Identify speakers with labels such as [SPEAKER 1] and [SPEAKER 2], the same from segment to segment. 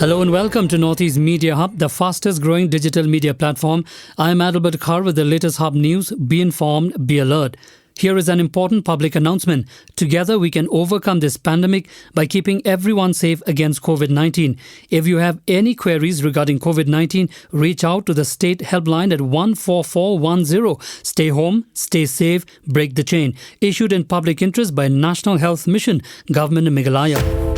[SPEAKER 1] Hello and welcome to Northeast Media Hub, the fastest growing digital media platform. I'm Adalbert Khar with the latest Hub news. Be informed, be alert. Here is an important public announcement. Together we can overcome this pandemic by keeping everyone safe against COVID-19. If you have any queries regarding COVID-19, reach out to the state helpline at 14410. Stay home, stay safe, break the chain. Issued in public interest by National Health Mission, Government of Meghalaya.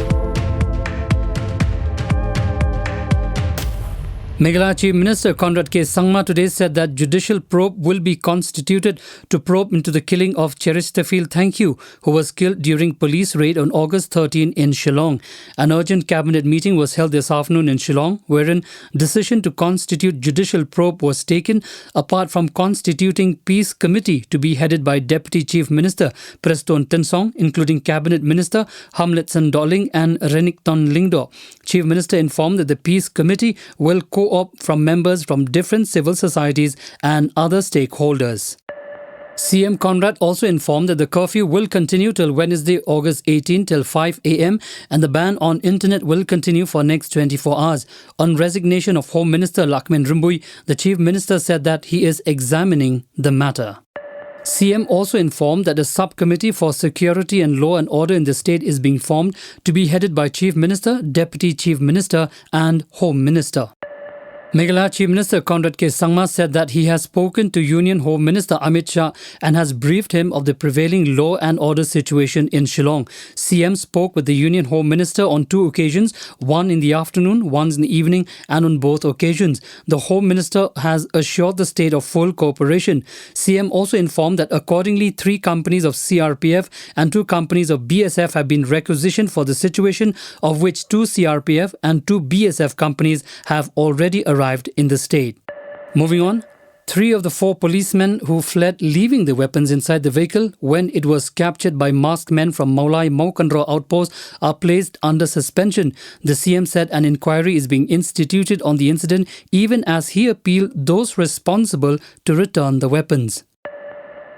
[SPEAKER 1] Meghalaya Chief Minister Conrad K. Sangma today said that judicial probe will be constituted to probe into the killing of Cheritafil Thankyu, who was killed during police raid on August 13 in Shillong. An urgent cabinet meeting was held this afternoon in Shillong, wherein decision to constitute judicial probe was taken, apart from constituting peace committee to be headed by Deputy Chief Minister Preston Tensong, including Cabinet Minister Hamletson Dolling and Renikton Lingdo. Chief Minister informed that the peace committee will co-opt from members from different civil societies and other stakeholders. CM Conrad also informed that the curfew will continue till Wednesday, August 18 till 5 a.m. and the ban on internet will continue for next 24 hours. On resignation of Home Minister Lakmin Rimboe, the Chief Minister said that he is examining the matter. CM also informed that a subcommittee for security and law and order in the state is being formed to be headed by Chief Minister, Deputy Chief Minister and Home Minister. Meghalaya Chief Minister Conrad K. Sangma said that he has spoken to Union Home Minister Amit Shah and has briefed him of the prevailing law and order situation in Shillong. CM spoke with the Union Home Minister on two occasions, one in the afternoon, once in the evening, and on both occasions. The Home Minister has assured the state of full cooperation. CM also informed that accordingly 3 companies of CRPF and 2 companies of BSF have been requisitioned for the situation, of which 2 CRPF and 2 BSF companies have already arrived in the state. Moving on, 3 of the 4 policemen who fled leaving the weapons inside the vehicle when it was captured by masked men from Maulai Maukandro outpost are placed under suspension. The CM said an inquiry is being instituted on the incident, even as he appealed those responsible to return the weapons.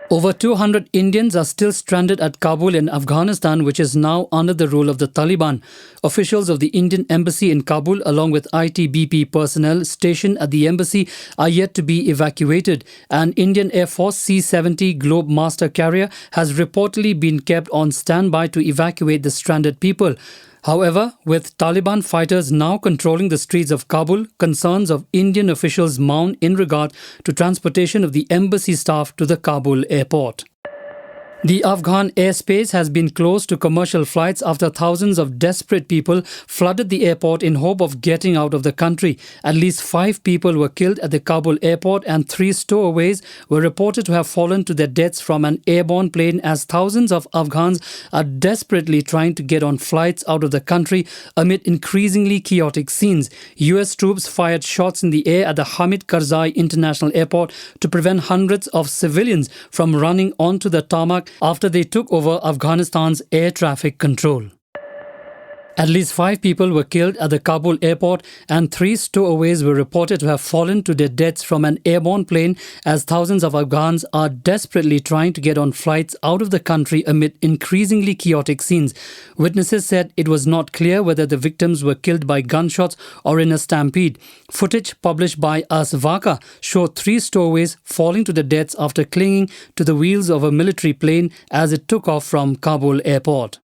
[SPEAKER 1] Over 200 Indians are still stranded at Kabul in Afghanistan, which is now under the rule of the Taliban. Officials of the Indian Embassy in Kabul, along with ITBP personnel stationed at the embassy, are yet to be evacuated. An Indian Air Force C-70 Globe Master carrier has reportedly been kept on standby to evacuate the stranded people. However, with Taliban fighters now controlling the streets of Kabul, concerns of Indian officials mount in regard to transportation of the embassy staff to the Kabul airport. The Afghan airspace has been closed to commercial flights after thousands of desperate people flooded the airport in hope of getting out of the country. At least 5 people were killed at the Kabul airport and 3 stowaways were reported to have fallen to their deaths from an airborne plane as thousands of Afghans are desperately trying to get on flights out of the country amid increasingly chaotic scenes. US troops fired shots in the air at the Hamid Karzai International Airport to prevent hundreds of civilians from running onto the tarmac after they took over Afghanistan's air traffic control. At least 5 people were killed at the Kabul airport and 3 stowaways were reported to have fallen to their deaths from an airborne plane as thousands of Afghans are desperately trying to get on flights out of the country amid increasingly chaotic scenes. Witnesses said it was not clear whether the victims were killed by gunshots or in a stampede. Footage published by Asvaka showed 3 stowaways falling to their deaths after clinging to the wheels of a military plane as it took off from Kabul airport.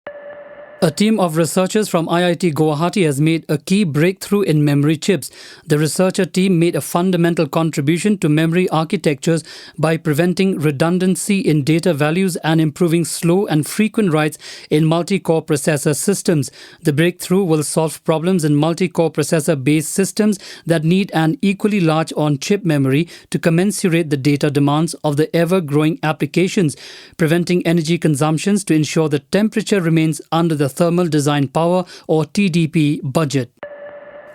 [SPEAKER 1] A team of researchers from IIT Guwahati has made a key breakthrough in memory chips. The researcher team made a fundamental contribution to memory architectures by preventing redundancy in data values and improving slow and frequent writes in multi-core processor systems. The breakthrough will solve problems in multi-core processor-based systems that need an equally large on-chip memory to commensurate the data demands of the ever-growing applications, preventing energy consumptions to ensure the temperature remains under the Thermal Design Power or TDP budget.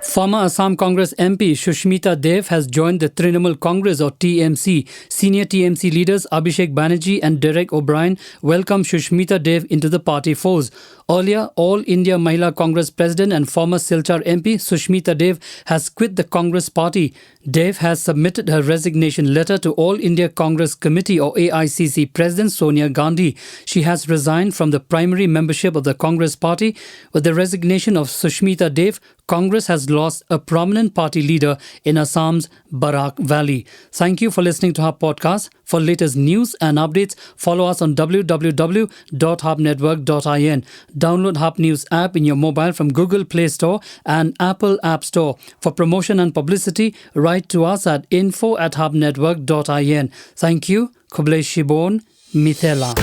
[SPEAKER 1] Former Assam Congress MP Shushmita Dev has joined the Trinamool Congress or TMC. Senior TMC leaders Abhishek Banerjee and Derek O'Brien welcomed Shushmita Dev into the party folds. Earlier, All India Mahila Congress President and former Silchar MP Sushmita Dev has quit the Congress party. Dev has submitted her resignation letter to All India Congress Committee or AICC President Sonia Gandhi. She has resigned from the primary membership of the Congress party. With the resignation of Sushmita Dev, Congress has lost a prominent party leader in Assam's Barak Valley. Thank you for listening to our podcast. For latest news and updates, follow us on www.hubnetwork.in. Download Hub News app in your mobile from Google Play Store and Apple App Store. For promotion and publicity, write to us at info@hubnetwork.in. Thank you. Kublai Shibon, Mithela.